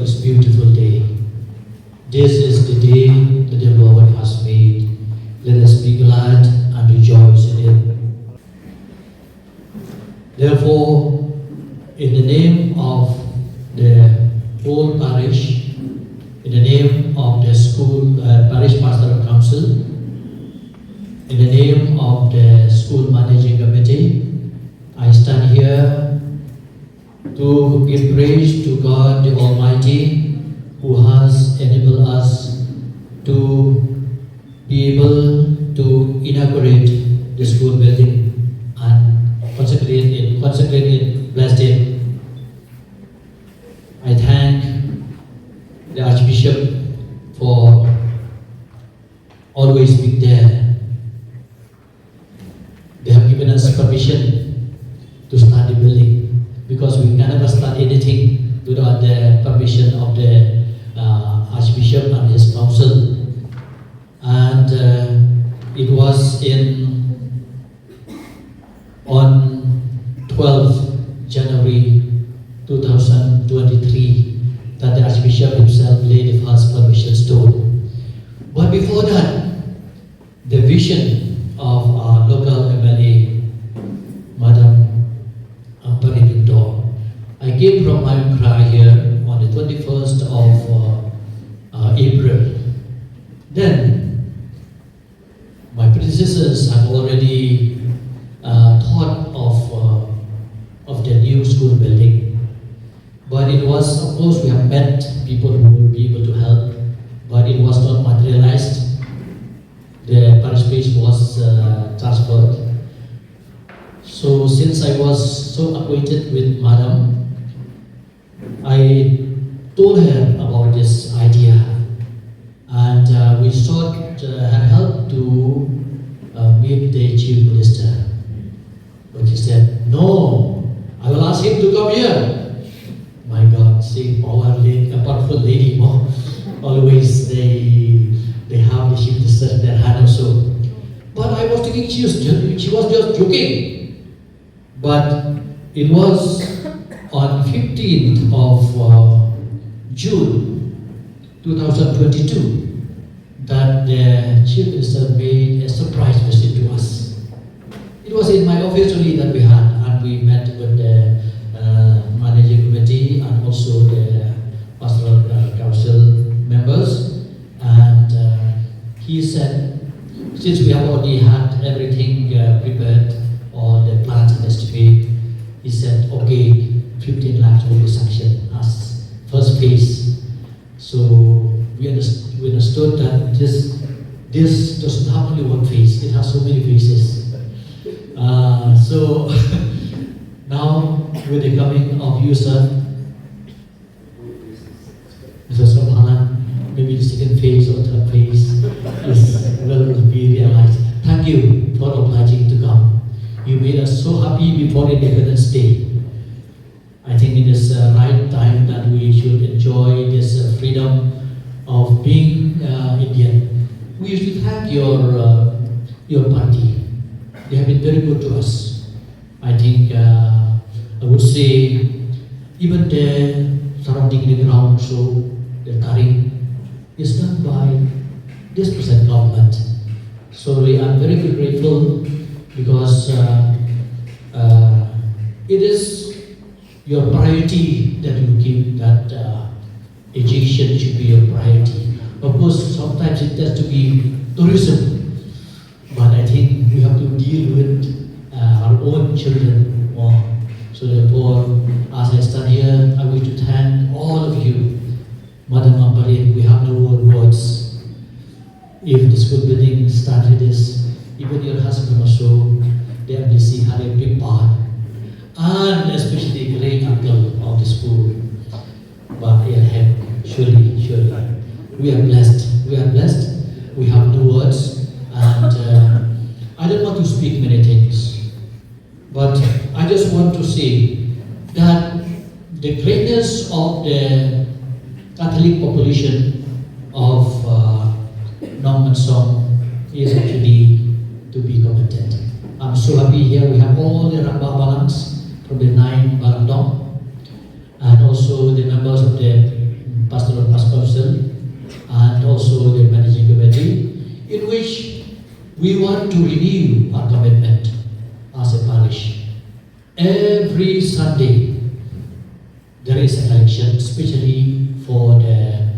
this beautiful day. This is the day that the Lord has made. Let us be glad and rejoice in it. Therefore, in the name of the whole parish, in the name of the Skul Parish Pastoral Council, in the name of the School Managing Committee, I stand here to give praise to God the Almighty, who has enabled us to be able to inaugurate the school building and consecrate it, bless it. I thank the Archbishop for always being there. They have given us permission to start the building, because we can never start anything without the permission of the Archbishop and his council. And it was on 12th January 2023 that the Archbishop himself laid the first permission stone. But before that, the vision of our local MLA, Madam Amparinto, I came from Ayunkra here on the 21st of April. Then, my predecessors had already thought of the new school building. But it was, of course, we have met people who will be able to help, but it was not materialized. The parish space was transferred. So since I was so acquainted with Madam, I told her about this idea, and we sought her help to meet the Chief Minister. But she said, "No, I will ask him to come here." My God, see, powerful lady, always they have the Chief Minister in their hand also. But I was thinking she was just joking. But it was on 15th of June 2022 that the Chief Minister made a surprise visit to us. It was in my office only that we had, and we met with the Managing Committee and also the Pastoral Council members. And he said, since we have already had everything prepared, all the plans and estimate, he said, okay, 15 lakhs will be sanctioned as first phase. So we understood that this does not only one phase, it has so many phases. So now with the coming of you, sir, Mr. Sramalan, maybe the second phase or third phase will be realized. Thank you for obliging to come. You made us so happy before Independence Day. I think it is the right time that we should enjoy this freedom of being Indian. We used to thank your party. They have been very good to us. I think I would say even the surrounding the ground, so the tarring is done by this present government. So I'm very grateful, because it is your priority that you give, that education should be your priority. Of course, sometimes it has to be tourism, but I think we have to deal with our own children more. So therefore, as I stand here, I wish to thank all of you. Madam Amparin, we have no more words. If the school building started this, even your husband also, the MDC had a big part, and especially the great uncle of the school. But surely, we are blessed. We have no words, and I don't want to speak many things, but I just want to say that the greatness of the Catholic population of Nongmensong is actually to be commented. I'm so happy here we have all the Ramba Balans from the 9 Balandong, and also the members of the Pastoral Council and also the Managing Committee, in which we want to renew our commitment as a parish. Every Sunday, there is a collection, especially for the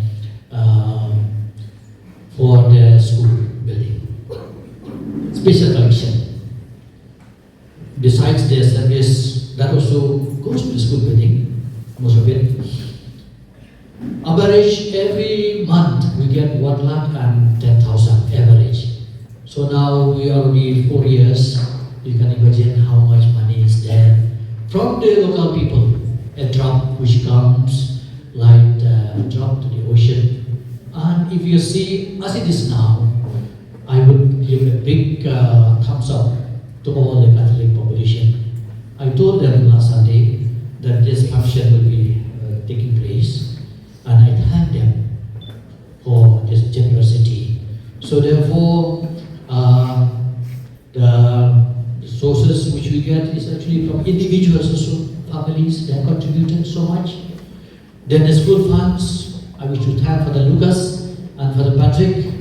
school building. Special collection. Besides the service, that also goes to the school building, most of it. Average every month we get 1,10,000 average. So now we are already 4 years. You can imagine how much money is there from the local people. A drop which comes like a drop to the ocean. And if you see as it is now, I would give a big thumbs up to all the Catholic population. I told them last Sunday that this function will be taking place, and I thank them for this generosity. So therefore, the sources which we get is actually from individuals also, families, they have contributed so much. Then the school funds, I wish to thank Father Lucas and Father Patrick.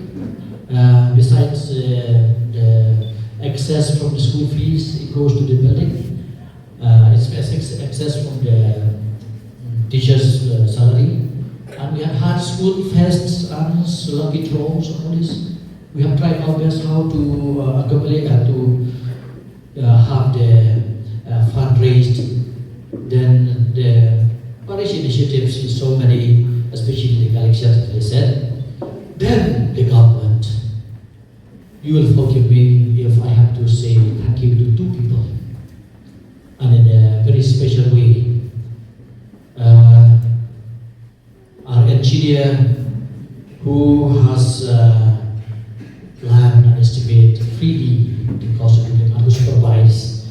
Besides the excess from the school fees, it goes to the building. It's excess from the teachers' salary. And we have had school fests and lucky draws and all this. We have tried our best how to accumulate to have the fund raised. Then the parish initiatives is so many, especially the collections, as I said. Then the government. You will forgive me if I have to say thank you to two people, and in a very special way. Our engineer, who has planned and estimated freely the cost of building, and who supervised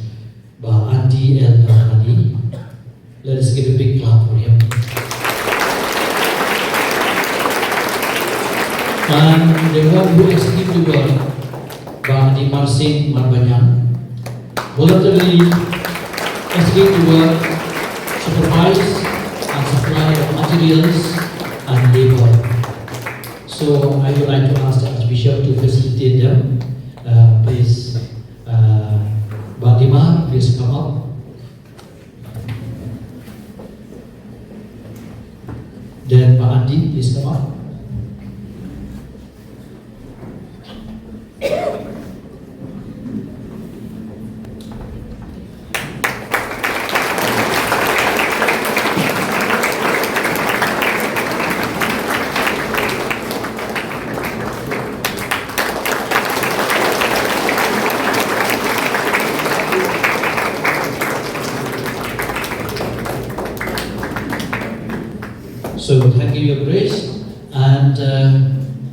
by Andy El Darhani. Let us give a big clap for him. And the one who executed the work, Bang Marsing Marbanyang, voluntarily execute the work, supervise and supply of materials and labor. So I would like to ask the Archbishop to facilitate them. Please, Batima, please come up. Then Pak Andi, please come up. So thank you, Your Grace, and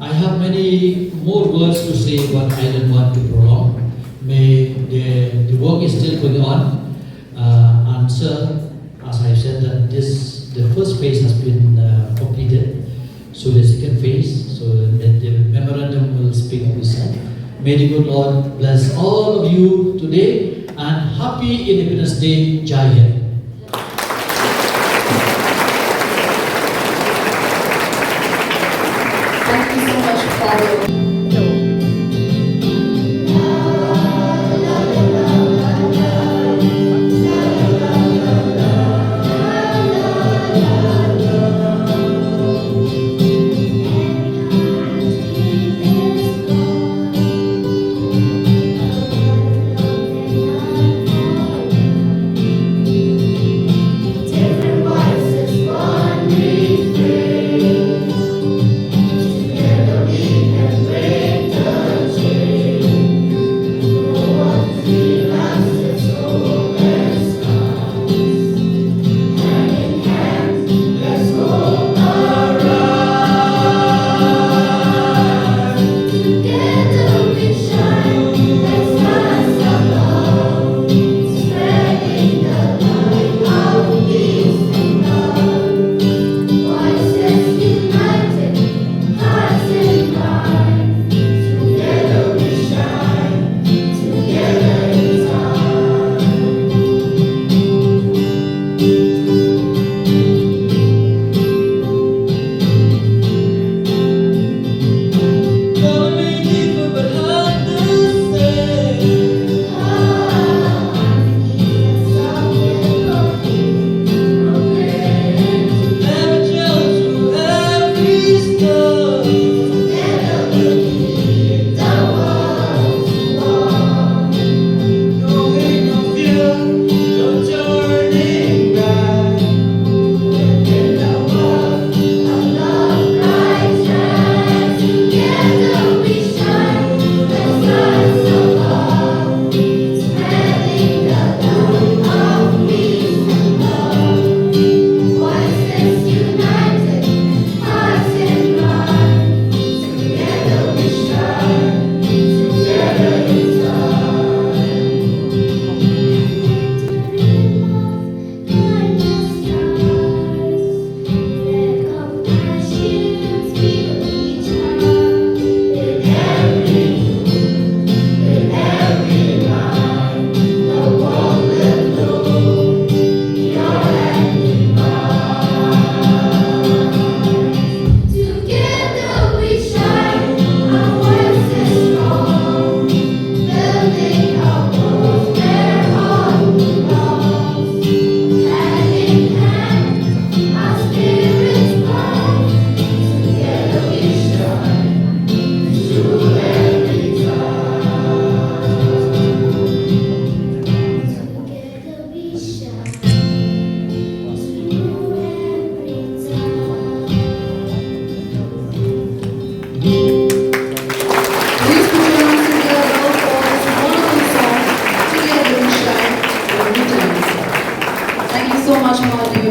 I have many more words to say, but I don't want to prolong. The work is still going on, and sir, as I said, that the first phase has been completed, so the second phase, so the memorandum will speak for itself. May the good Lord bless all of you today, and happy Independence Day, Jai Hind. Thank you so much, Father.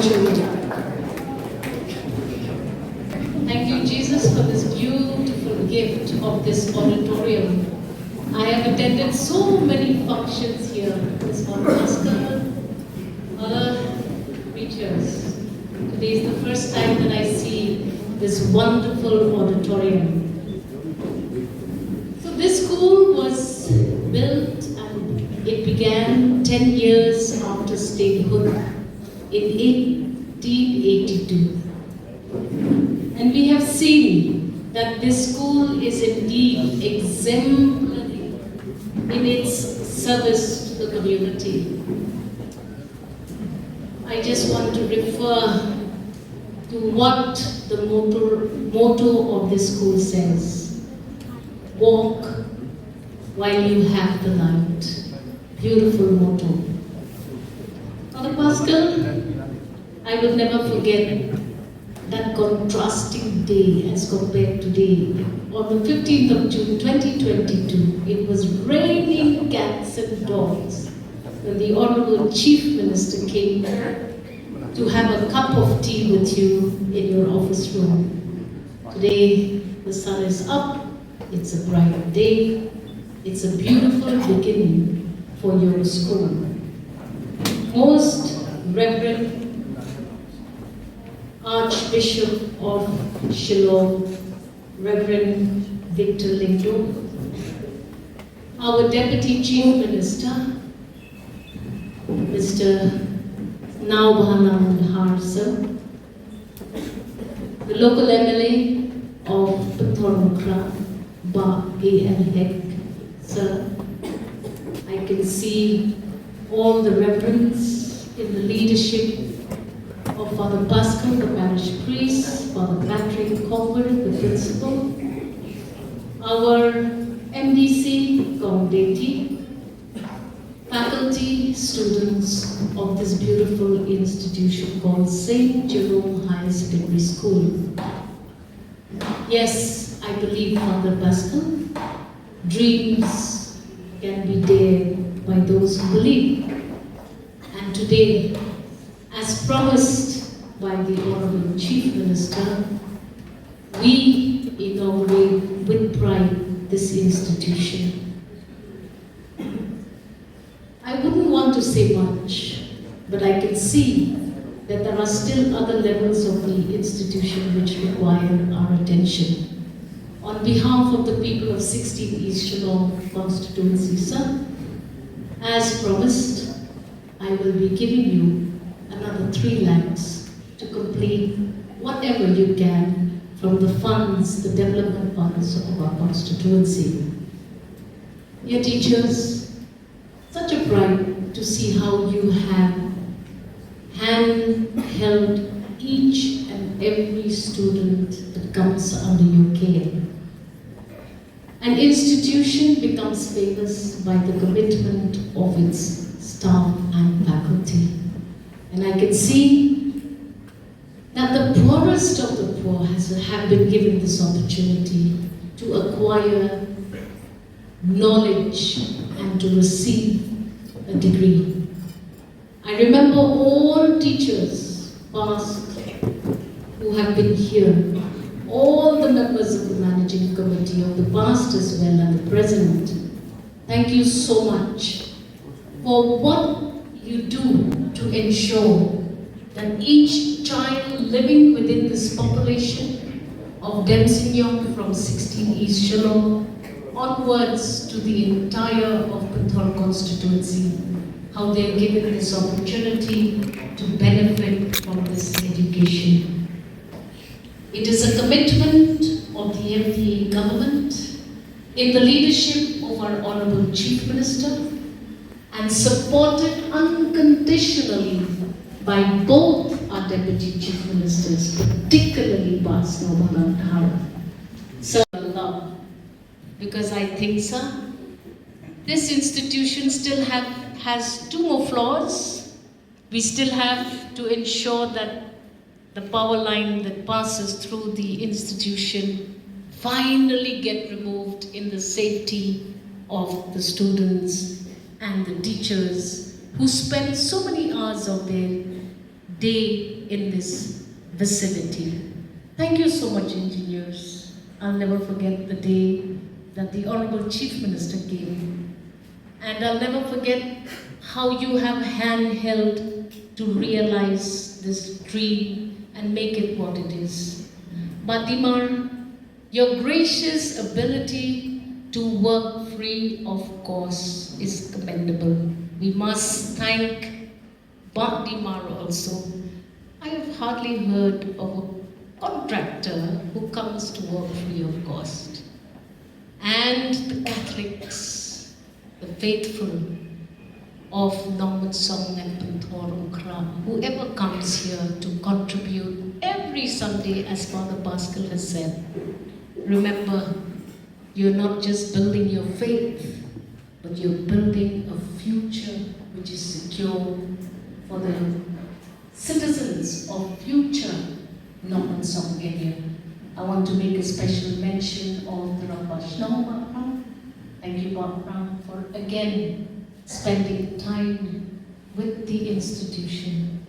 spiritual leader. Thank you, Jesus, for this beautiful gift of this auditorium. I have attended so many functions here, this Pascal, other preachers. Today is the first time that I see this wonderful auditorium. So this school was built and it began 10 years after statehood in 1882. And we have seen that this school is indeed exemplary in its service to the community. I just want to refer to what the motto of this school says. Walk while you have the light. Beautiful motto. Father Pascal, I will never forget that contrasting day as compared to today. On the 15th of June 2022, it was raining cats and dogs when the Honorable Chief Minister came to have a cup of tea with you in your office room. Today, the sun is up, it's a bright day, it's a beautiful beginning for your school. Most Reverend Archbishop of Shillong, Reverend Victor Lindo, our Deputy Chief Minister, Mr. Nongmensong Harsa, the local MLA of Pathormukra, Ba A.L. Heck, sir. I can see all the reverends in the leadership of Father Pascal, the parish priest, Father Patrick Conway, the principal, our MDC, Gongdeti, faculty, students of this beautiful institution called St. Jerome High Secondary School. Yes, I believe, Father Pascal, dreams can be dared by those who believe. And today, as promised by the Honorable Chief Minister, we inaugurate with pride this institution. I wouldn't want to say much, but I can see that there are still other levels of the institution which require our attention. On behalf of the people of 16 East Shillong constituency, sir, as promised, I will be giving you another 3 lakhs to complete whatever you can from the funds, the development funds of our constituency. Dear teachers, such a pride to see how you have hand-held each and every student that comes under your care. An institution becomes famous by the commitment of its staff and faculty. And I can see that the poorest of the poor have been given this opportunity to acquire knowledge and to receive a degree. I remember all teachers past who have been here, all the members of the managing committee of the past as well and the present. Thank you so much for what you do to ensure that each child living within this population of Nongmensong from 16 East Shillong onwards to the entire of Pathor constituency, how they are given this opportunity to benefit from this education. It is a commitment of the MPA government in the leadership of our Honorable Chief Minister and supported unconditionally by both our Deputy Chief Ministers, particularly Bas Nongmensong. Sir, Allah, because I think, sir, this institution still has 2 more floors. We still have to ensure that the power line that passes through the institution finally get removed in the safety of the students and the teachers who spend so many hours of their day in this vicinity. Thank you so much, engineers. I'll never forget the day that the Honorable Chief Minister came. And I'll never forget how you have handheld to realize this dream and make it what it is. Badimar, your gracious ability to work free of cost is commendable. We must thank Badimar also. I have hardly heard of a contractor who comes to work free of cost. And the Catholics, the faithful of Nongmensong and Panthorum Kram, whoever comes here to contribute every Sunday, as Father Pascal has said, remember, you're not just building your faith, but you're building a future which is secure for the citizens of future Nongmensong area. I want to make a special mention of the Rabashnong Bapram. Thank you, Bapram, for again spending time with the institution.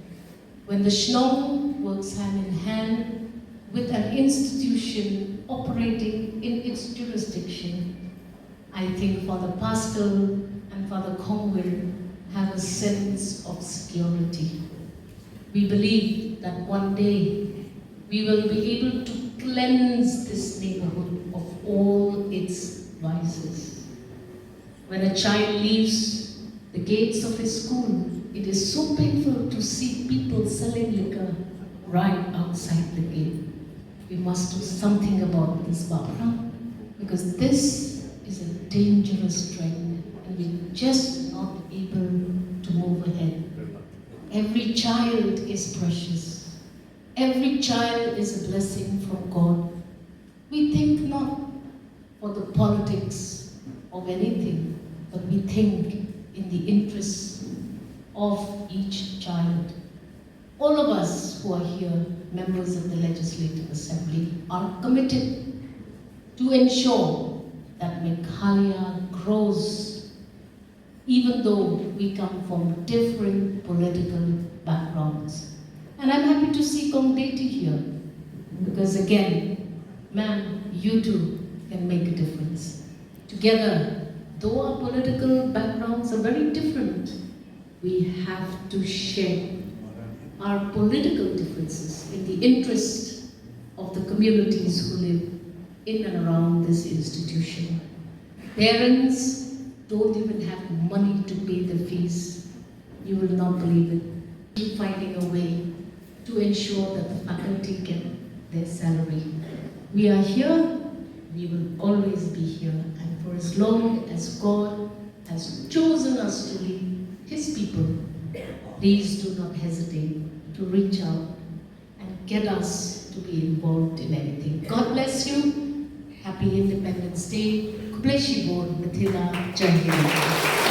When the Shnong works hand in hand with an institution operating in its jurisdiction, I think Father Pascal and Father Kongwil have a sense of security. We believe that one day we will be able to cleanse this neighborhood of all its vices. When a child leaves the gates of his school, it is so painful to see people selling liquor right outside the gate. We must do something about this, Bapram, because this is a dangerous trend and we're just not able to move ahead. Every child is precious. Every child is a blessing from God. We think not for the politics of anything, but we think in the interests of each child. All of us who are here, members of the Legislative Assembly, are committed to ensure that Meghalaya grows, even though we come from different political backgrounds. And I'm happy to see Kongdeti here, because again, ma'am, you too can make a difference. Together, though our political backgrounds are very different, we have to share our political differences in the interest of the communities who live in and around this institution. Parents don't even have money to pay the fees. You will not believe it. We're finding a way to ensure that the faculty get their salary. We are here, we will always be here, and for as long as God has chosen us to lead His people, please do not hesitate to reach out and get us to be involved in anything. God bless you. Happy Independence Day. Kubleshi Bod Mathila Jai Hind.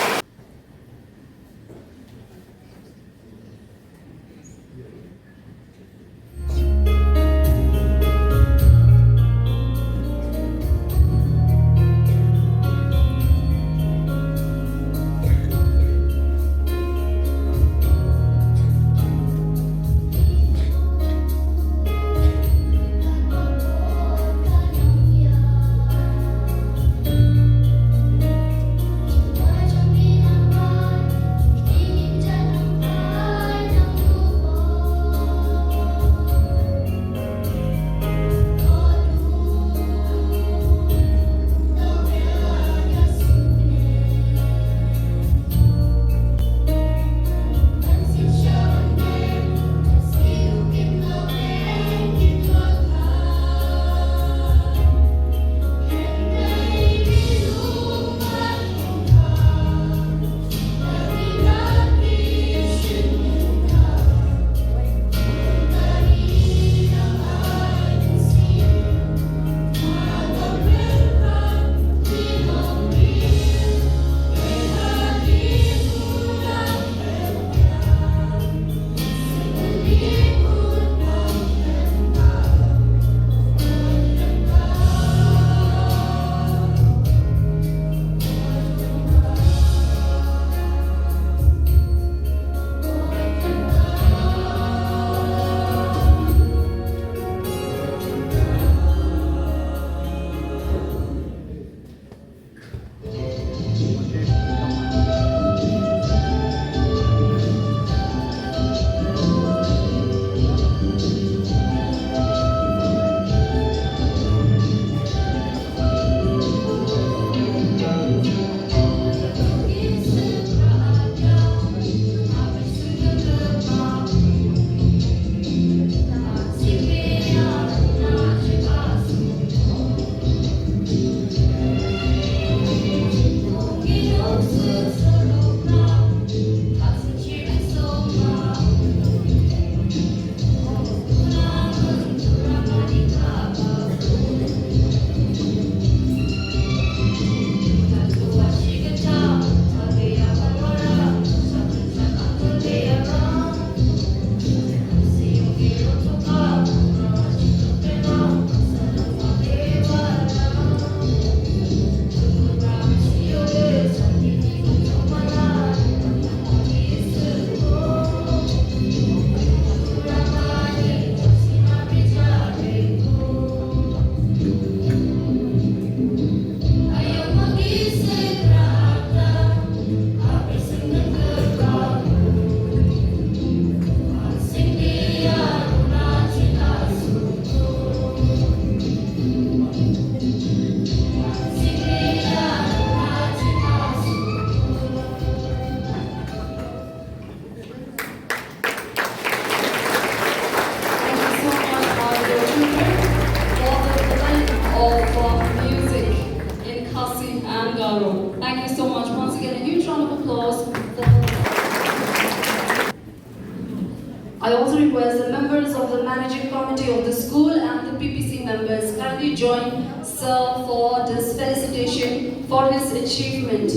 I also request the members of the managing committee of the school and the PPC members kindly join Sir for this felicitation for his achievement.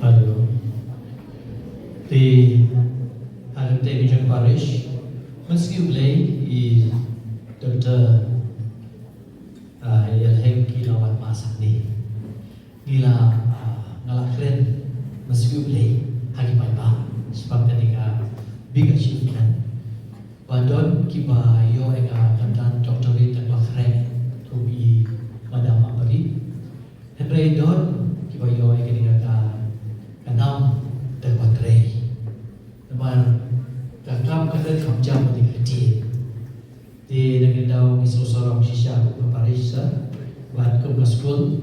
Hello. The Division Parish, Skul is Dr. Yelhem Kilawat Masakni. Gila ngalakren Skul hagi paipa sebab ketika big achievement. Badon kiba yo ega kantan doctorate dan bakre to be madam apagi. Henry don kiba yo ega dengan kanam dan bakre. Teman kakam kata kamjam di kecil. Di negeri daun isu sorong sisa Parisa, buat ke Skul,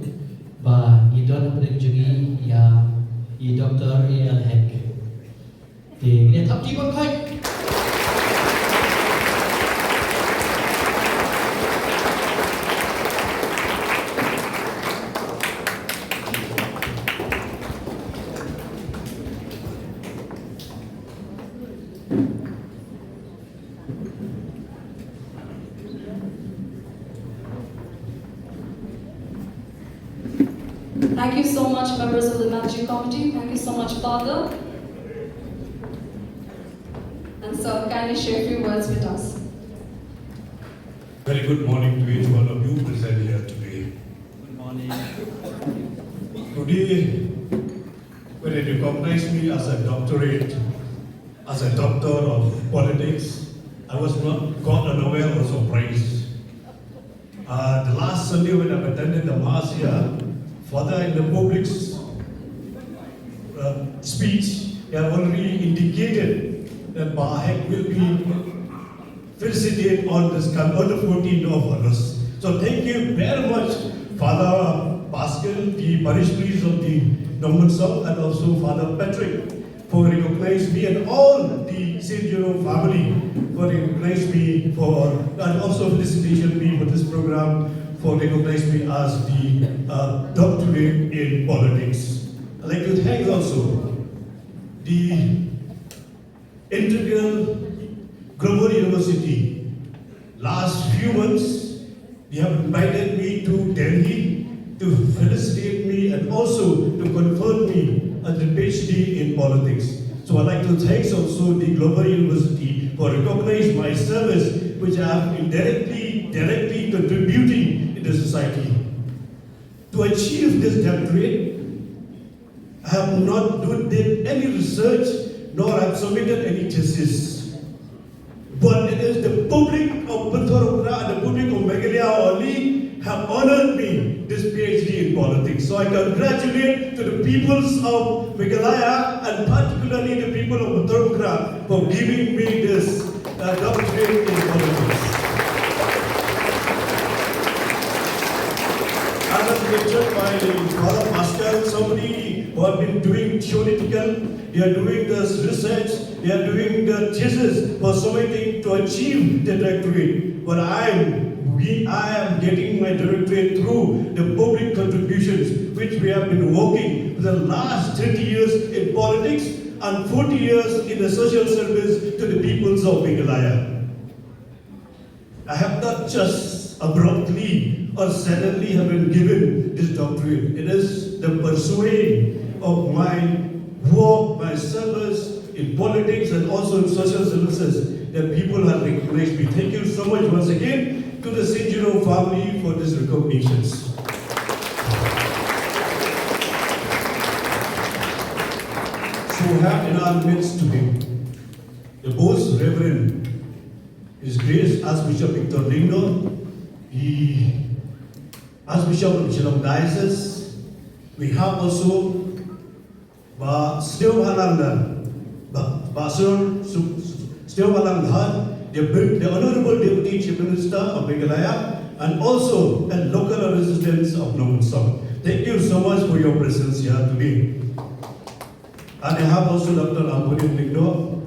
bah idon pada kunjungi ya i Dr. Yelhem. Di ini tak tiba kai. Thank you so much, members of the managing committee. Thank you so much, Father. And sir, kindly share a few words with us. Very good morning to each one of you present here today. Good morning. Today, when they recognized me as a doctorate, as a doctor of politics, I was not caught unaware or surprised. The last Sunday when I attended the Mass here, Father, in the public speech, he had already indicated that Bahek will be felicitate on this on the 14th of August. So thank you very much, Father Pascal, the parish priest of the Nongmensong, and also Father Patrick, for recognizing me, and all the St. Jerome family for recognizing me for, and also felicitation me for this program, for recognizing me as the doctorate in politics. I'd like to thank also the Integral Global University. Last few months, they have invited me to Delhi to felicitate me and also to convert me as a PhD in politics. So I'd like to thank also the Global University for recognizing my service, which I have directly contributing in the society. To achieve this doctorate, I have not did any research, nor have submitted any thesis. But it is the public of Puthorokra and the public of Meghalaya only have honored me this PhD in politics. So I congratulate to the peoples of Meghalaya and particularly the people of Puthorokra for giving me this doctorate in politics. As was mentioned by Father Pascal, somebody who have been doing theoretical, they are doing this research, they are doing the thesis for something to achieve the doctorate. But I am getting my doctorate through the public contributions, which we have been working for the last 30 years in politics and 40 years in the social service to the peoples of Meghalaya. I have not just abruptly or suddenly have been given this doctorate. It is the pursuing of my work, my service in politics and also in social services that people have recognized me. Thank you so much once again to the St. Jerome family for these recognitions. So we have in our midst today the most Reverend His Grace Archbishop Victor Lingno, the Archbishop of Shillong Diocese. We have also Still Halanda, the Honorable Deputy Chief Minister of Meghalaya, and also a local resident of Nongmensong. Thank you so much for your presence here today. And I have also Dr. Ampunin Ligdo,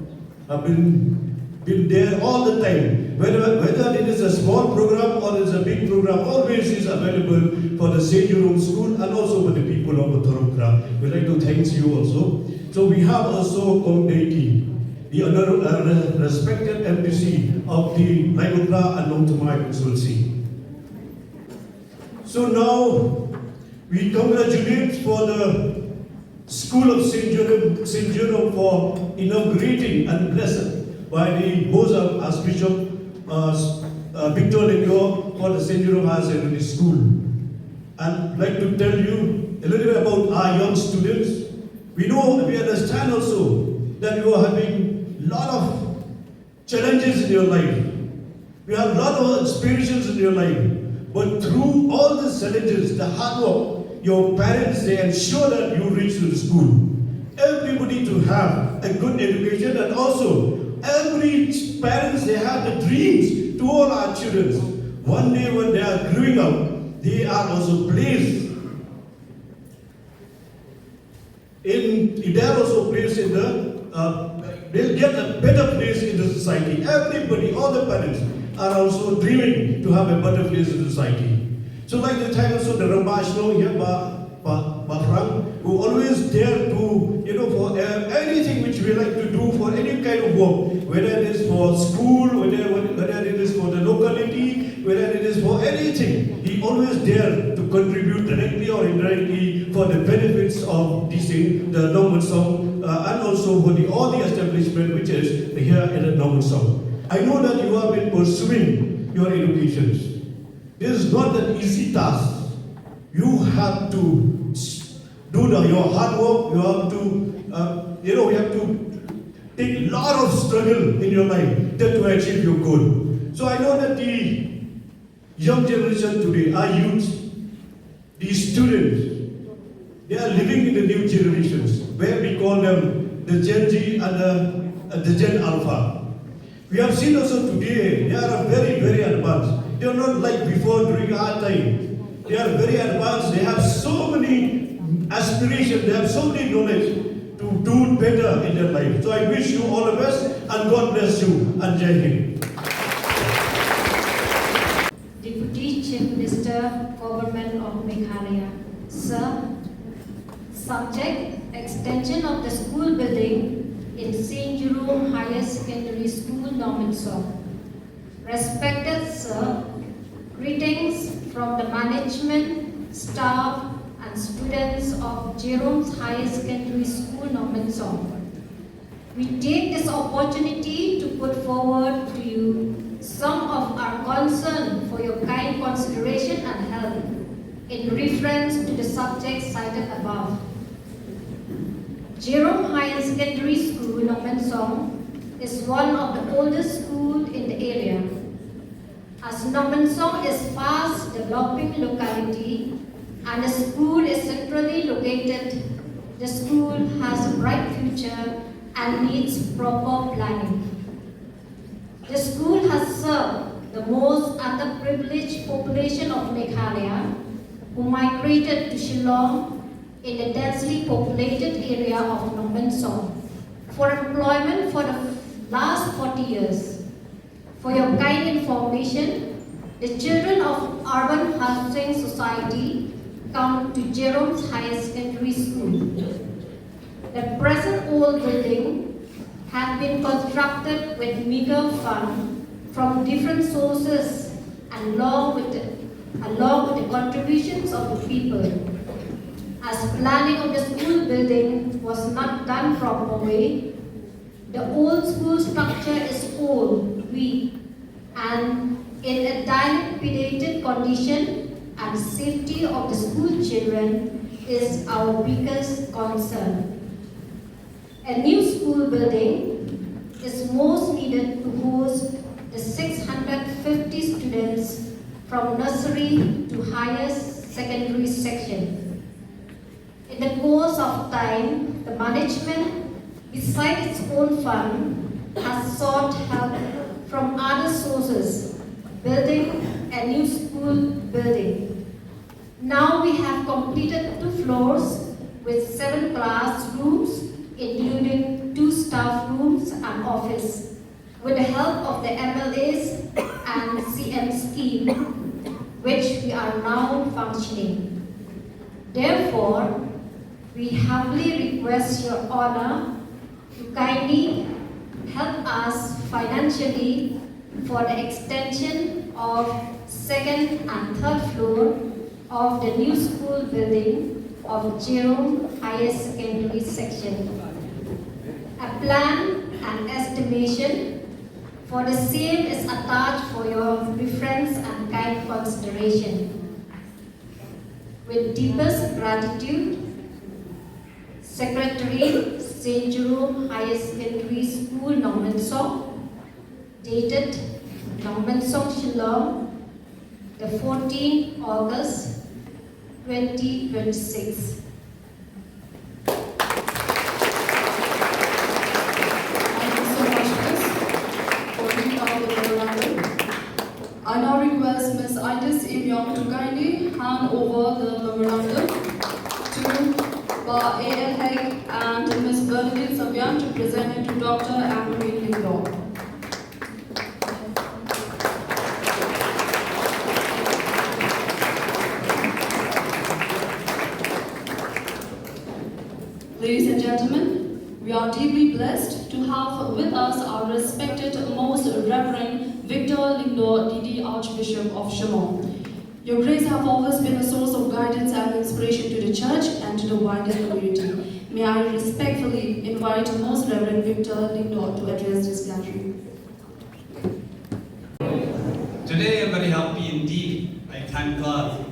have been there all the time. Whether it is a small program or it is a big program, always is available for the St. Jerome's School and also for the people of Thoropra. We'd like to thank you also. So we have also Kong Deiki, the respected MPC of the Naigopra and Thymmai constituency. So now we congratulate for the School of St. Jerome for inaugurating and blessed by the Bosa Archbishop Victor Lengor for the St. Jerome Higher Secondary School. I'd like to tell you a little bit about our young students. We understand also that you are having a lot of challenges in your life. We have a lot of aspirations in your life. But through all these challenges, the hard work, your parents, they ensure that you reach to the school. Everybody to have a good education, and also every parents, they have the dreams to all our children. One day when they are growing up, they are also placed in they'll get a better place in the society. Everybody, all the parents are also dreaming to have a better place in society. So like the thank also the Ramashno here, Frank, who always dare to, for anything which we like to do, for any kind of work, whether it is for school, whether it is for the locality, whether it is for anything, he always dare to contribute directly or indirectly for the benefits of this thing, the Nongmensong, and also for all the establishment which is here in the Nongmensong. I know that you have been pursuing your education. This is not an easy task. You have to do your hard work. You have to, you have to take a lot of struggle in your life to achieve your goal. So I know that the young generation today, our youth, the students, they are living in the new generations, where we call them the Gen Z and the Gen Alpha. We have seen also today, they are very, very advanced. They are not like before during our time. They are very advanced. They have so many aspirations. They have so many knowledge to do better in their life. So I wish you all the best and God bless you and Jai Hind. Deputy Chief Minister, Government of Meghalaya. Sir, subject extension of the school building in St. Jerome Higher Secondary School, Nongmensong. Respected Sir, greetings from the management, staff and students of Jerome's Higher Secondary School, Nongmensong. We take this opportunity to put forward to you some of our concern for your kind consideration and help in reference to the subjects cited above. Jerome Higher Secondary School, Nongmensong, is one of the oldest schools in the area. As Nongmensong is fast developing locality and the school is centrally located, the school has a bright future and needs proper planning. The school has served the most underprivileged population of Meghalaya, who migrated to Shillong in the densely populated area of Nongmensong for employment for the last 40 years. For your kind information, the children of Urban Housing Society come to Jerome's Higher Secondary School. The present old building has been constructed with meager funds from different sources and along with the contributions of the people. As planning of the school building was not done properly, the old school structure is old, weak, and in a dilapidated condition, and safety of the school children is our biggest concern. A new school building is most needed to host the 650 students from nursery to higher secondary section. In the course of time, the management, besides its own fund, has sought help from other sources, building a new school building. Now we have completed 2 floors with 7 classrooms, including 2 staff rooms and office. of the MLAs and CM scheme, which we are now functioning. Therefore, we humbly request your honor to kindly help us financially for the extension of second and third floor of the new school building of Jerome'S Higher Secondary section. A plan and estimation for the same is attached for your reference and kind consideration. With deepest gratitude, Secretary, St. Jerome Higher Secondary School, Nongmensong, dated Nongmensong, Shillong, the 14th August 2026. Thank you so much, Miss, for reading out the memorandum. I now request Ms. Idis Imyong to kindly hand over the memorandum to A.L. Hegg and Ms. Bernadette Sabian to present it to Dr. Amberine Lindor. Ladies and gentlemen, we are deeply blessed to have with us our respected Most Reverend Victor Lindor, D.D. Archbishop of Shillong. Your grace have always been a source of guidance and inspiration to the church and to the wider community. May I respectfully invite Most Reverend Victor Lindor to address this gathering. Today I'm very happy indeed. I thank God.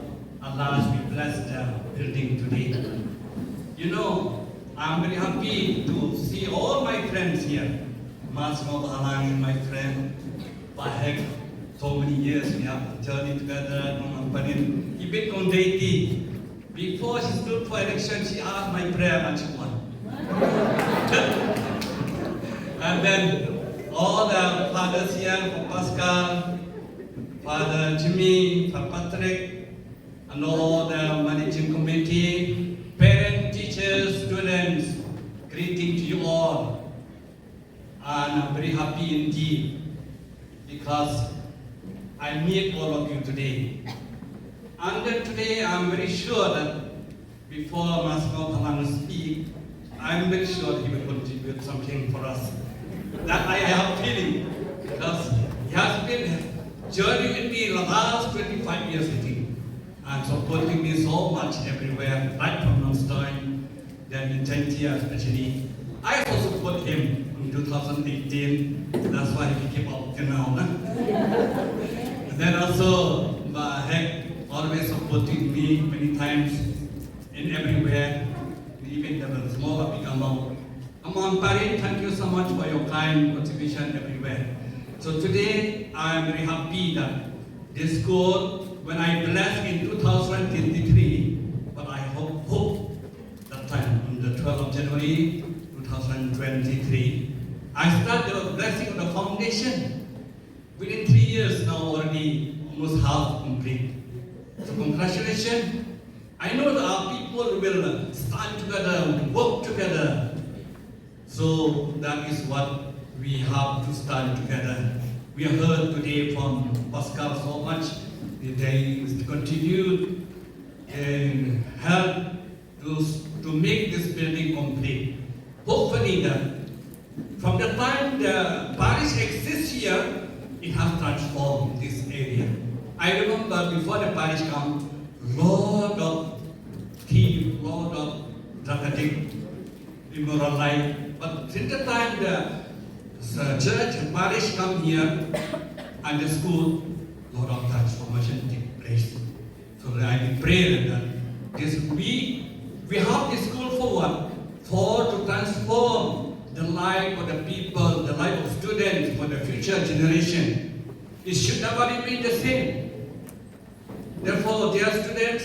Allah we blessed the building today. You know, I'm very happy to see all my friends here. Mas Halang, my friend, Bahek, so many years we have journeyed together. Even on Deity, before she stood for election, she asked my prayer and she won. And then all the fathers here, for Pascal, Father Jimmy, Father Patrick, and all the managing committee, parents, teachers, students, greeting to you all. And I'm very happy indeed because I meet all of you today. And then today I'm very sure that before Master Palang speak, I'm very sure he will contribute something for us. That I have feeling because he has been journeying with me the last 25 years I think. And supporting me so much everywhere, right from Nongmensong, then in 10 years especially. I also support him in 2018, that's why he became up till now. And then also, Hek always supporting me many times in everywhere, even the small or big amount. Among Paris, thank you so much for your kind contribution everywhere. So today, I am very happy that this school, when I blessed in 2023, but I hope that time on the 12th of January 2023, I started the blessing of the foundation. Within 3 years now already, almost half complete. So congratulations. I know that our people will stand together, work together. So that is what we have to stand together. We have heard today from Pascal so much. They continue and help to make this building complete. Hopefully, from the time the parish exists here, it has transformed this area. I remember before the parish came, lot of thief, lot of drug addict, immoral life. But since the time the church and parish come here and the school, lot of transformation take place. So I pray that we have this school for what? For to transform the life of the people, the life of students for the future generation. It should never remain the same. Therefore, dear students,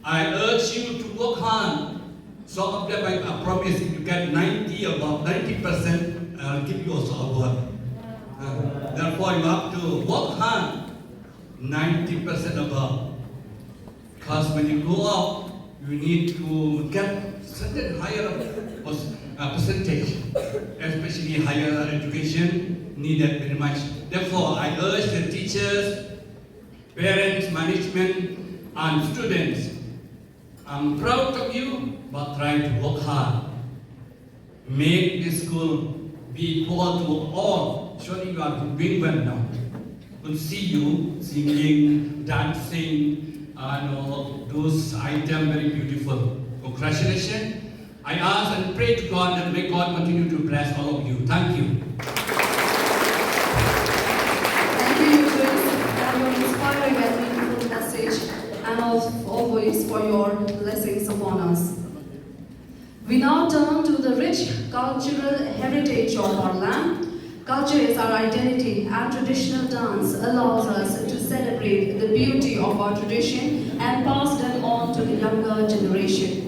I urge you to work hard. Some of them I promise if you get 90, about 90%, I'll give you also a award. Therefore, you have to work hard, 90% above. Because when you go out, you need to get certain higher percentage, especially higher education needed very much. Therefore, I urge the teachers, parents, management, and students, I'm proud of you, but try to work hard. Make this school be equal to all. Surely you are doing well now. We'll see you singing, dancing, and all those items very beautiful. Congratulations. I ask and pray to God that may God continue to bless all of you. Thank you. Thank you, your Grace, for your inspiring and meaningful message, and always for your blessings upon us. We now turn to the rich cultural heritage of our land. Culture is our identity, and traditional dance allows us to celebrate the beauty of our tradition and pass them on to the younger generation.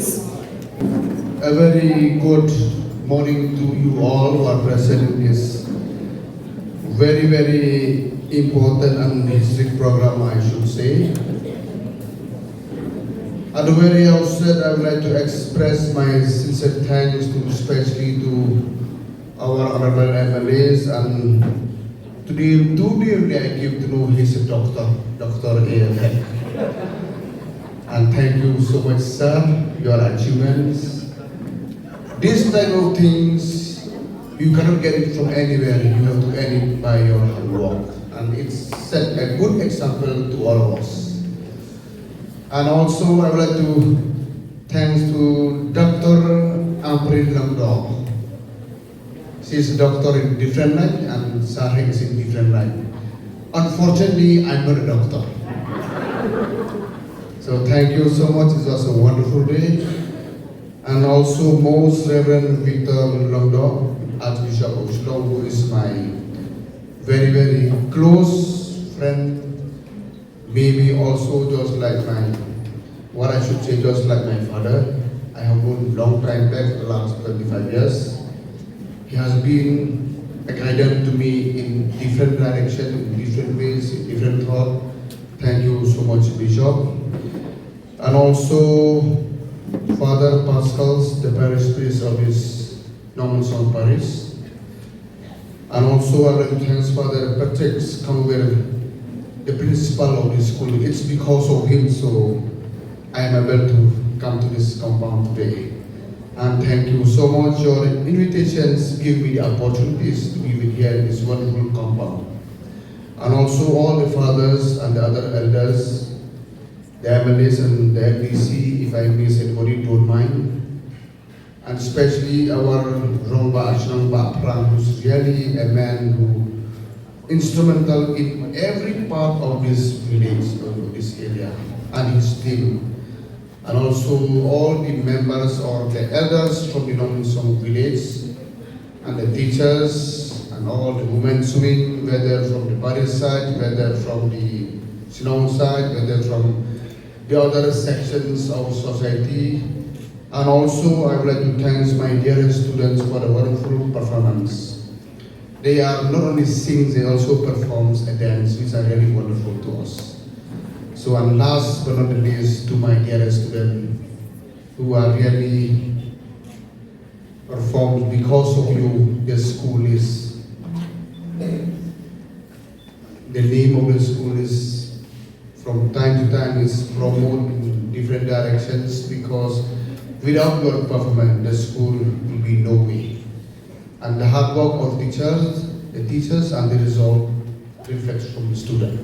please. A very good morning to you all who are present in this very, very important and historic program, I should say. At the very outset, I would like to express my sincere thanks to especially to our honorable MLAs, and today I give to know he's a doctor, Dr. A.F. And thank you so much, sir, your achievements. This type of things, you cannot get it from anywhere. You have to earn it by your hard work. And it's set a good example to all of us. And also, I would like to thanks to Dr. Amprin Lamdor. She's a doctor in different line and Sarah is in different line. Unfortunately, I'm not a doctor. So thank you so much. It was a wonderful day. And also Most Reverend Victor Longdo, Archbishop of Shillong, who is my very, very close friend. Maybe also just like just like my father. I have known long time back, the last 25 years. He has been a guidance to me in different directions, in different ways, in different thought. Thank you so much, Bishop. And also Father Pascal's, the parish priest of his Nongmensong parish. And also I would like to thank Father Patrick Kangwer, the principal of this school. It's because of him so I am able to come to this compound today. And thank you so much. Your invitations give me the opportunities to be here in this wonderful compound. And also all the fathers and the other elders, the MLAs and the LDC, if I miss anybody, don't mind. And especially our Rongba Achnangba Prang, who's really a man who instrumental in every part of this village, of this area, and his team. And also all the members or the elders from the Nongmensong village, and the teachers, and all the women swimming, whether from the parish side, whether from the Sinong side, whether from the other sections of society. And also I would like to thank my dearest students for the wonderful performance. They are not only sing, they also perform a dance, which are really wonderful to us. So, and last but not the least, to my dearest students who are really performed because of you, the school is, the name of the school is, from time to time is promoted in different directions, because without your performance, the school will be no way. And the hard work of the teachers and the result reflects from the student.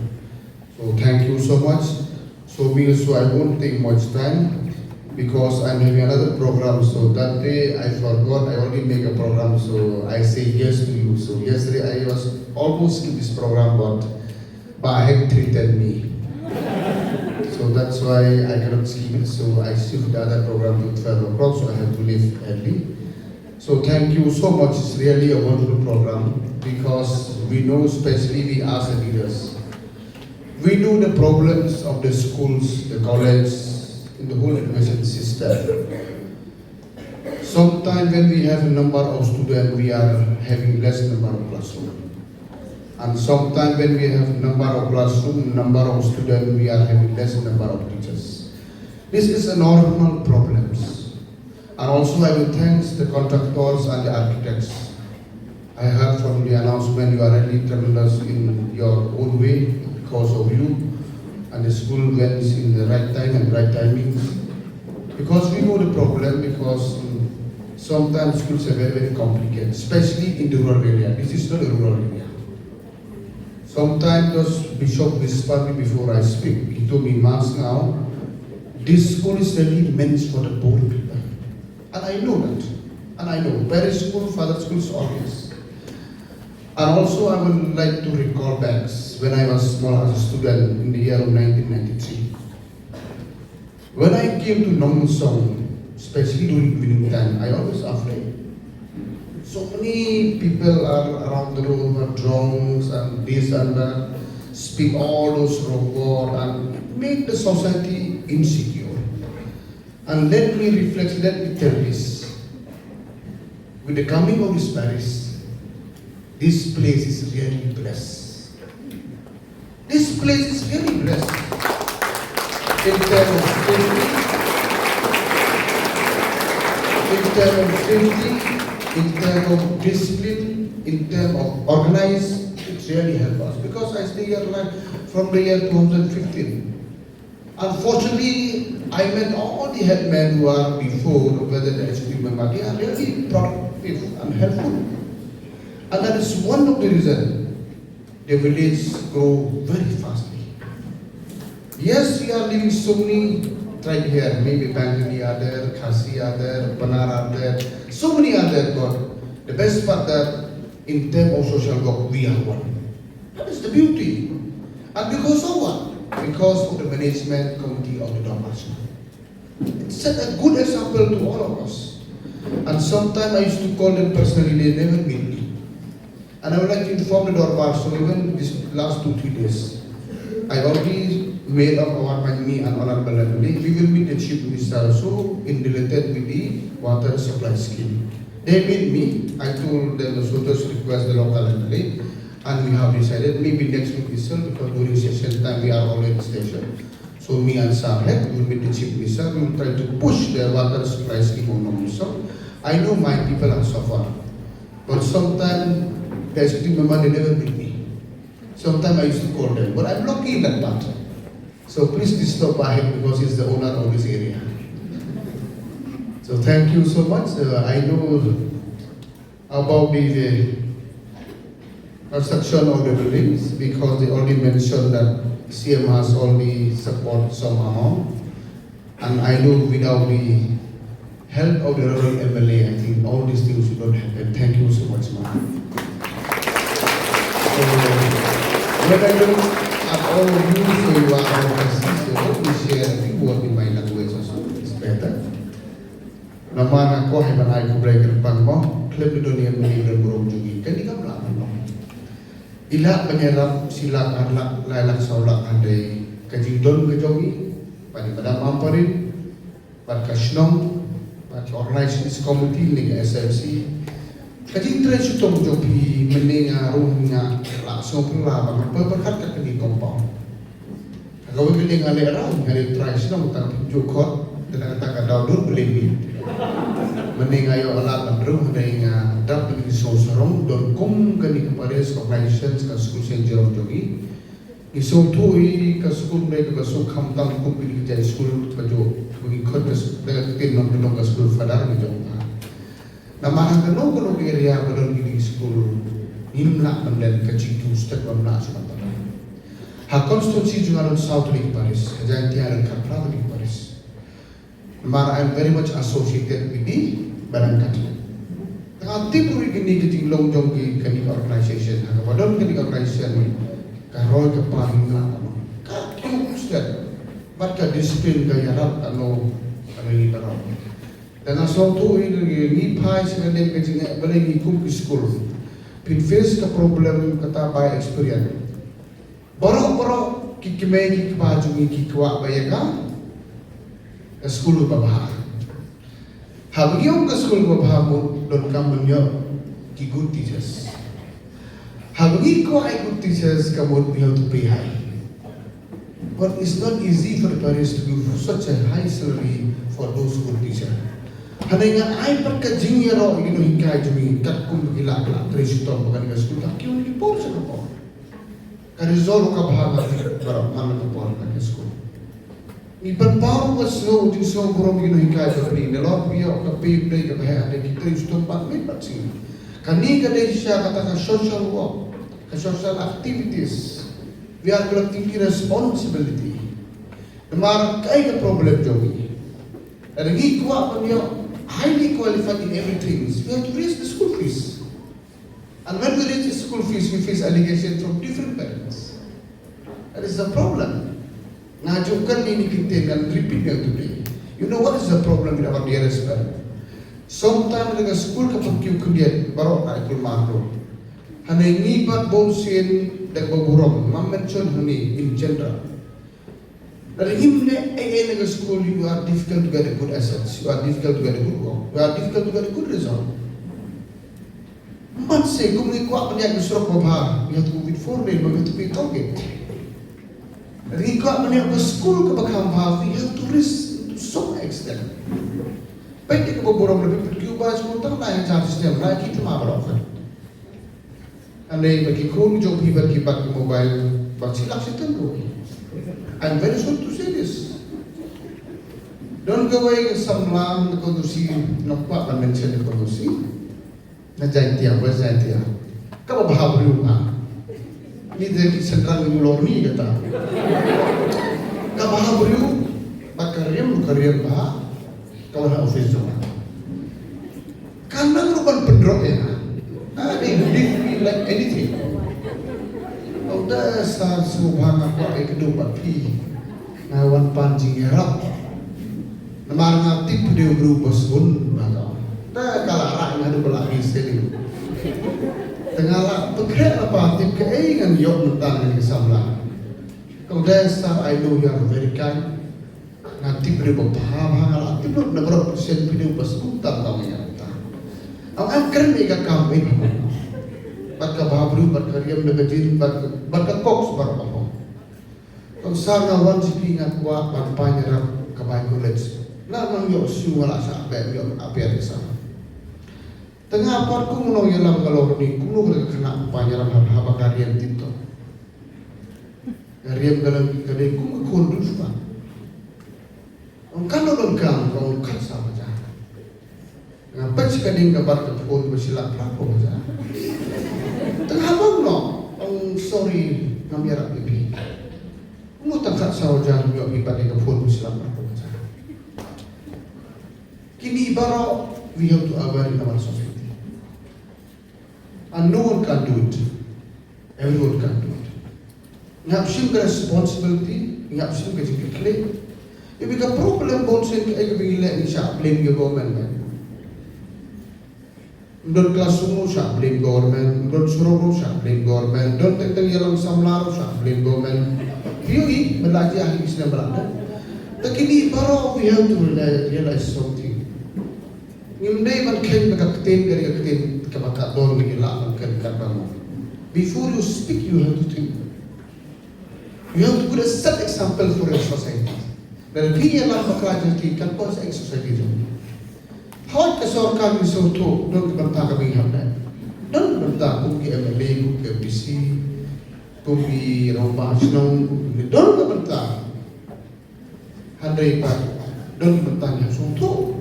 So thank you so much. So I won't take much time because I'm having another program. So that day I forgot, I already make a program, so I say yes to you. So yesterday I was almost in this program, but Bahag treated me. So that's why I cannot skip it. So I shift the other program to 12 o'clock, so I have to leave early. So thank you so much. It's really a wonderful program because we know, especially we as the leaders, we know the problems of the schools, the college, in the whole education system. Sometimes when we have a number of students, we are having less number of classrooms. And sometimes when we have number of classrooms, number of students, we are having less number of teachers. This is a normal problem. And also I will thank the contractors and the architects. I heard from the announcement you are really tremendous in your own way because of you, and the school went in the right time and right timing. Because we know the problem, because sometimes schools are very, very complicated, especially in the rural area. This is not a rural area. Sometimes the bishop whispered me before I speak. He told me, Mass, now, this school is really meant for the poor people. And I know that. And I know, parish school, father school is obvious. And also I would like to recall back when I was small as a student in the year of 1993. When I came to Nongmensong, especially during evening time, I always afraid. So many people are around the road who are drunk and this and that, speak all those wrong words and make the society insecure. And let me reflect, let me tell this. With the coming of this parish, this place is really blessed. This place is really blessed. In terms of safety, in terms of discipline, in terms of organized, it really helps us. Because I stay here like from the year 2015. Unfortunately, I met all the headmen who are before, whether the executive member, they are really productive and helpful. And that is one of the reasons the village grow very fastly. Yes, we are living so many tribes here, maybe Bangli are there, Khasi are there, Banar are there, so many are there, but the best part that in terms of social work, we are one. That is the beauty. And because of what? Because of the management committee of the Nongmensong. It set a good example to all of us. And sometimes I used to call them personally, they never meet me. And I would like to inform the Dorbar, so even this last 2-3 days, I already made up our me and Honorable Assembly. We will meet the Chief Minister also in related with the water supply scheme. They meet me. I told them also to request the local assembly, and we have decided maybe next week itself, because during session time we are already in station. So me and Sarhet will meet the Chief Minister. We will try to push the water supply scheme on Nongmensong. I know my people are suffer, but sometimes the executive member, they never meet me. Sometimes I used to call them, but I'm lucky in that part. So please disturb Bahid because he's the owner of this area. So thank you so much. I know about the construction of the buildings because they already mentioned that CM has already support some amount. And I know without the help of the rural MLA, I think all these things would not happen. Thank you so much, ma'am. So, when I look at all of you, so you are all overseas, so let me share a few words in my language also. It's better. Nama ako ay manay ko breaker pang mo, klip ito niya manibran burong jugi. Kani ka pala mo. Ila penyerap sila karlak lalak saulak andai kajingdon kejogi, pada pada mamparin, pada kasnong, pada organizing this committee ning SFC. Kajing tres utong jopi meninga ruhnya langsung pula bang berkat ke kini kompon. Kalau biling ale orang hari tres nong tang jukot dan kata daun beli meninga yo alat andru meninga dap di sosorong don kum kani kepares organizations ka Skul Jerome'S jogi. Iso tui ka Skul mereka ka so kam tang kum pilih jadi Skul ka jo bagi khot ka dengan tin nong ka Skul fadar ni jo. Nama ang kanong area padon gini Skul nimla pandan kecil tu step namla sebentar. Ha konstitusi juga South Lake Paris, kajian tiada kapra Lake Paris. Nama I am very much associated with the Barangkali. Tengah tipuri gini kecil long jong ki kani organisation, ha padon kani organisation karoi kepaling lah. Kau ustad, baca disiplin gaya rap ano ini barang. Dan asal tu ini pai sebenarnya kerja boleh ngikut ke Skul. Pin face ke problem kata by experience. Baru kikimai kikbaju kikwa bayaka Skul babah. Habiyo ke Skul babah mo don kamunyo ki good teachers. Habiyo ko ay good teachers kamu we have to pay high. But it's not easy for the parents to give such a high salary for those good teachers. Hanay nga ay pagka-jingero ino hikay jumi kat kum gila-gila tresito bagan nga Skul tak kiyo ni por sa kapo. Karizolo ka bahanga barang mana ka por ka Skul. Ipanpaw ka snow di snow bro ino hikay jumi nelot piyo ka pay ka bahaya de tresito pat may patsi. Kani ka de siya kata ka social work, ka social activities. We are collecting responsibility. Namar kay ka problem jumi. Dan ngikwa pa niyo highly qualified in everything. We have to raise the school fees. And when we raise the school fees, we face allegations from different parents. That is the problem. Ngajukan ini kita dan repeat yang today. You know what is the problem with our dearest parent? Sometimes dengan school kapag kiyo kundian, baru nak ikut makro. Hanya ngibat bonsin dan berburung, mention honey in general. Dari himne in the school, you are difficult to get a good assets, you are difficult to get a good work, you are difficult to get a good result. But say, kung ikaw pa niya gusto ko ba, you have to move it forward, you have to be target. Dari ikaw pa niya school ka ba, you have to risk to some extent. Pwede ka ba burong lebih percubas kung tang lain sa sistem, lain kita mabarok. Andai bagi kung jom hibat kibat mobile, bang silap situ. I'm very sorry to say this. Don't go away ke samlang na kondusi, nampak kan mention na kondusi. Na jantia, buat jantia. Kau bahab rumah. Ini dari sentrang ulor ni kata. Kau bahab rumah, bakariam bah. Kau nak office rumah. Karena rupan pendrop ya. They live me like anything. Kau dasar subhana kau kedua pi. Nawan panjing erap. Namar ngati video berubah sun maka. Tak kalah rak ngadu belagi sini. Tengah bergerak apa tip keingan yok mentang dengan samlah. Kau dasar I know you are very kind. Ngati berubah paham hangal tip lu nak berapa persen video bersun tak tahu yang tak. Ang keren ika kami. Baka babru, baka riem negajin, baka koks barbaho. Kung sana wan sipi nga kuwa, pagpanyarap kabay college. Lamang yung sumala sa ape, yung ape at isa. Tengah apar kung ano yung lang galor ni, kung ano kena panyarap habang kariem dito. Kariem galang kadang kung kondus pa. Ang kanon kang kung katsa maja. Ngapain si kadang kabar kapon masila prapo maja. Tengah abang no, sorry, ngambiarap ibi. Kung tak sahaja yung iba ni kapon Muslim ako maja. Kini ibaro, we have to aware in our society. And no one can do it. Everyone can do it. Ngap sim ka responsibility, ngap sim ka jikikli. Ibi ka problem bonsen ka ay kabingila ni siya blame yung government. Don't classroom siya blame government, don't surong siya blame government, don't tentang yalang samlaro siya blame government. Yui melaju ahli Islam berada. Takini baru we have to realize something. Ngimdai man ken magakatin dari katin kabakat don ngila man ken kadamo. Before you speak, you have to think. You have to put a set example for your society. Dan dia lah bekerja di kantor society itu. How ke sorkan ni soto don bantah kami hamdan. Don bantah ku ke MLA ku ke BC ku bi romba snong don bantah. Handai pa don bantah yang soto.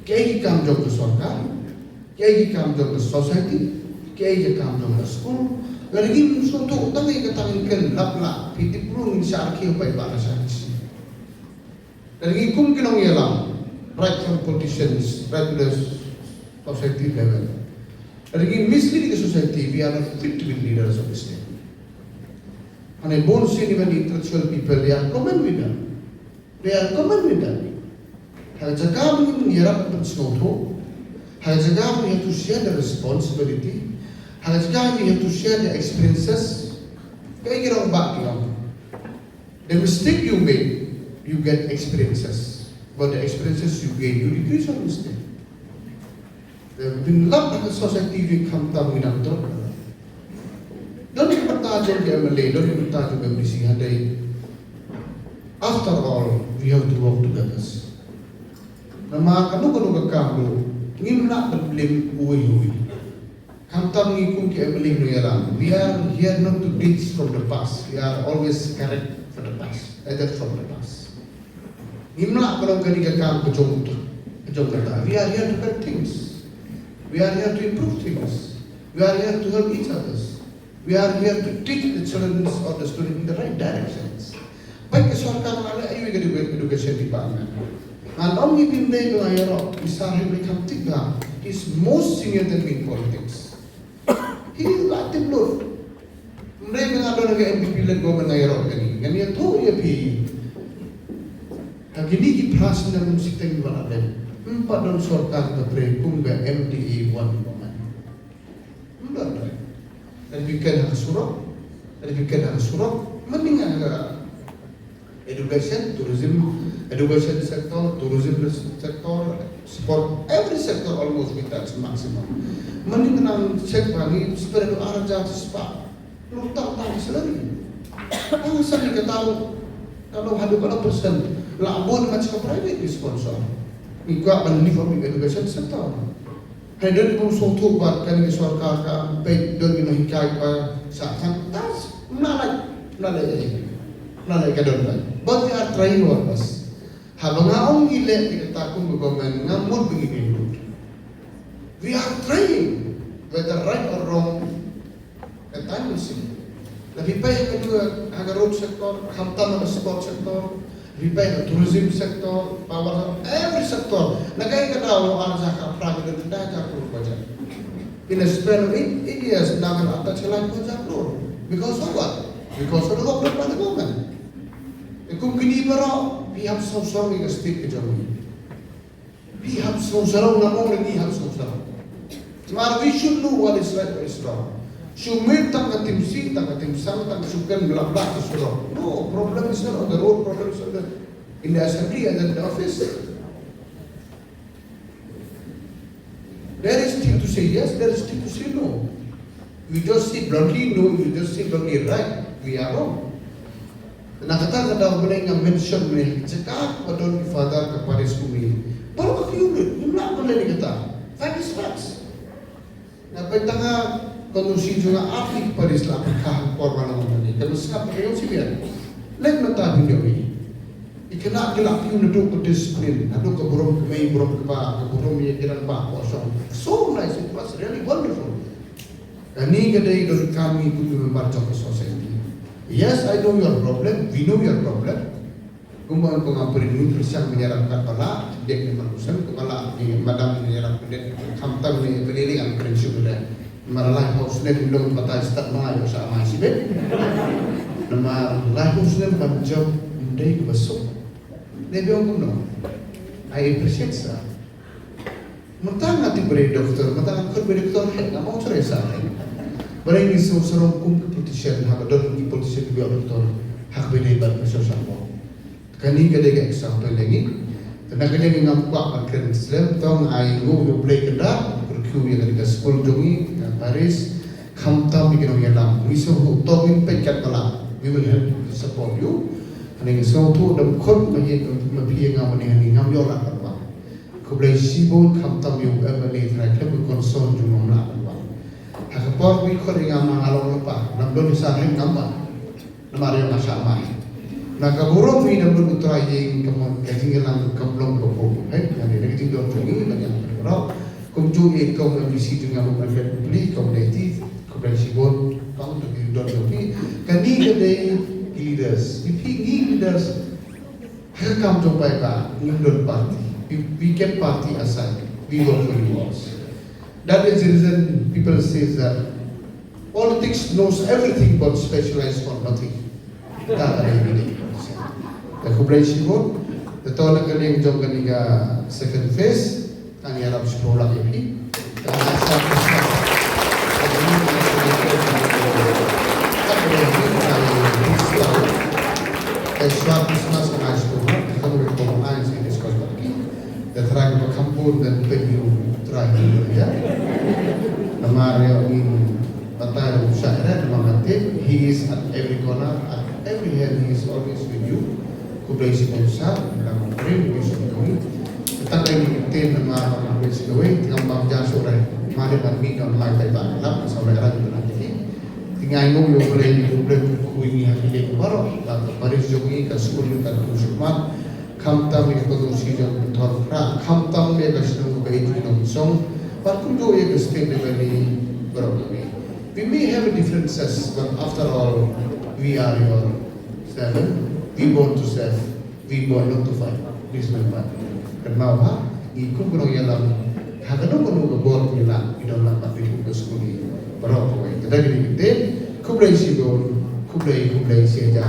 Kaya kam job ke sorkan, kaya kam job ke society, kaya kam job ke school. Lagi soto tangi katangin ken lapla piti pulung ni syarki upai bahasa sih. Lagi kum kinong yalam. Right from politicians, right to the society level. Lagi misleading the society, we are not fit to be leaders of the state. And I won't see even intellectual people, they are common with them. They are common with them. Hal jaga mungkin menyerap pensoto. Hal jaga we have to share the responsibility. Hal jaga we have to share the experiences. Kaya kirang bak kirang. The mistake you made, you get experiences. But the experiences you gain, you decrease on mistake. The binlap na society we come down in ang drop. Don't you partage on the MLA, don't you partage on the MDC. After all, we have to work together. Na mga kanong kakamlo, ngim na blame uwi-uwi. Kamtam ni kung ki MLA no yalang. We are here not to teach from the past. We are always correct for the past. Either from the past. Himla kalau kami kakak kejom kata. We are here to correct things. We are here to improve things. We are here to help each other. We are here to teach the children or the students in the right directions. Baik kesuarkan mana ayu ke education department. And only pimday ko ayaro isahib lekam tiga is most senior than me in politics. He is active look. Mereka mengadon ke MPP len government ayaro kani. Kani yang tu ia pi. Gini ki prasna musik wala den. Empat don sorkan ke kumga MDE 1 woman. Mudah. Dan bikin hak surok. Mendingan education, education sector, tourism sector, sport, every sector almost we touch maximum. Mani menang cek bagi sebenarnya orang jatuh sepak, lu tahu selagi. Ang sali ka tahu kalau hadu kalau persen labon macam private di sponsor. Ikut uniform education sector. Hadon pun suatu buat kan di sorka ka pay don ino hikai pa sa tas nalai ka don. But we are trying our best. Habang ang ile kita kung government ngamud begini. We are trying whether right or wrong. Kata mesti. Lebih baik kedua agar road sektor, hamtam ada sport sektor, lebih baik tourism sektor, power every sektor. Nagai kadang orang zakap pragi dan tidak jakul baca. In a span of 8 years, nagan atas jalan pun jakul. Because of what? Because of the government by the government. Ikum kini berau, pihak sosok ini stik kejauhan. Pihak sosok namong lagi pihak sosok. But we should know what is right, what is wrong. Sumit tang katim si, tang katim sang, tang sukan belak-belak sudah. No, problem is not on the road, problem is on in the assembly and in the office. There is still to say yes, there is still to say no. We just say bluntly no, we just say bluntly right. We are wrong. Nakata kada boleh nga mention ni cakap padon ni father ke Paris kumi. Baru aku yun boleh dikata. Fact is facts. Na petanga kondisi juga aplik Paris lah perkah korban orang ini. Kalau sekap perlu siapa? Lek mata beliau ini. Ikanlah gelap yang duduk ke disiplin, duduk ke burung ke main burung ke bah, ke burung yang kiran bah kosong. So nice, it was really wonderful. Dan ini kedai dari kami punya membaca ke society. Yes, I know your problem. We know your problem. Kumpulan pengaparin ini tersiang menyarankan kepala, dia kemanusiaan kepala ni madam menyarankan dia kamtang ni berdiri ang prinsip dia. Maralai hosnen belum patah start mengayu sama si ben. Nama lai hosnen banjau mendai besok. Dia bilang kuno. I appreciate that. Mentang nanti beri doktor, mentang kan beri doktor, nggak mau cerai saya. Barang ini seorang kum ke politician, hak don ke politician biar doktor, hak beri bar sosial mo. Kani kadang example lagi. Karena kadang ngampak makan Islam, tong I go to play kena, berkuah yang ada Skul jongi, Paris, kamtam bikin orang yang miso tong pencet malah, we will help support you. Ani so tu dam khot ma ye ma phi nga ma ni ngam yo la ba. Ko blai sibon kamtam yo ba le tra ke ko concern ju ma la ba. Ha ka por bi ko ringa ma alo pa, nam do sa hen ngam ba. Na ma re ma sa ma. Na ka burong mi nam do tra ye kam ka jingelang kam long ko ko. Hai, ani ne ti do to ni ba yang ro. Kum ju e ko ma bi si ju ngam ma ke bli ko le ti ko blai sibon kam to bi do to ni. Ka ni ke de leaders, if he leaders, here come to Paika, Indian party. We kept party aside. We work for you. That is the reason people say that politics knows everything but specialized for nothing. That is ridiculous. The cooperation vote, the taller kaling job kaniga second phase, kani Arab sekolah ini. Suatu Christmas kena sekolah, kita boleh bermain di sekolah lagi. Dan terakhir ke kampung dan pergi terakhir ya. Nama dia ini Batai Syahra, nama mati. He is at every corner, at every hand. He is always with you. Kublai si Ponsa, nama Prim, Yusuf Kami. Kita lagi tim nama Kublai si Kami. Tinggal bangsa sore, mari bagi kau mai taipan. Lap sampai orang itu nanti. Tinggal ngomong yang boleh kuingi hakili baru, atau Paris jongi ke Skul kan Jerome'S, kamtam yang produksi jom thorra, kamtam yang kasih ke Nongmensong, parkun jo yang state level ni berapa ni. We may have differences, but after all, we are your seven. We born to serve, we born not to fight. This is my Kenapa apa? Ikut kurang yalam, hagano kono born nila, idam lang pati ko Skul ni. Berapa ni? Kita gini kita, kublai sibon. Kublai saja.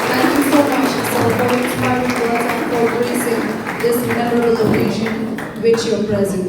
Thank you so much, sir, for inspiring us and for gracing this memorable occasion which you're present.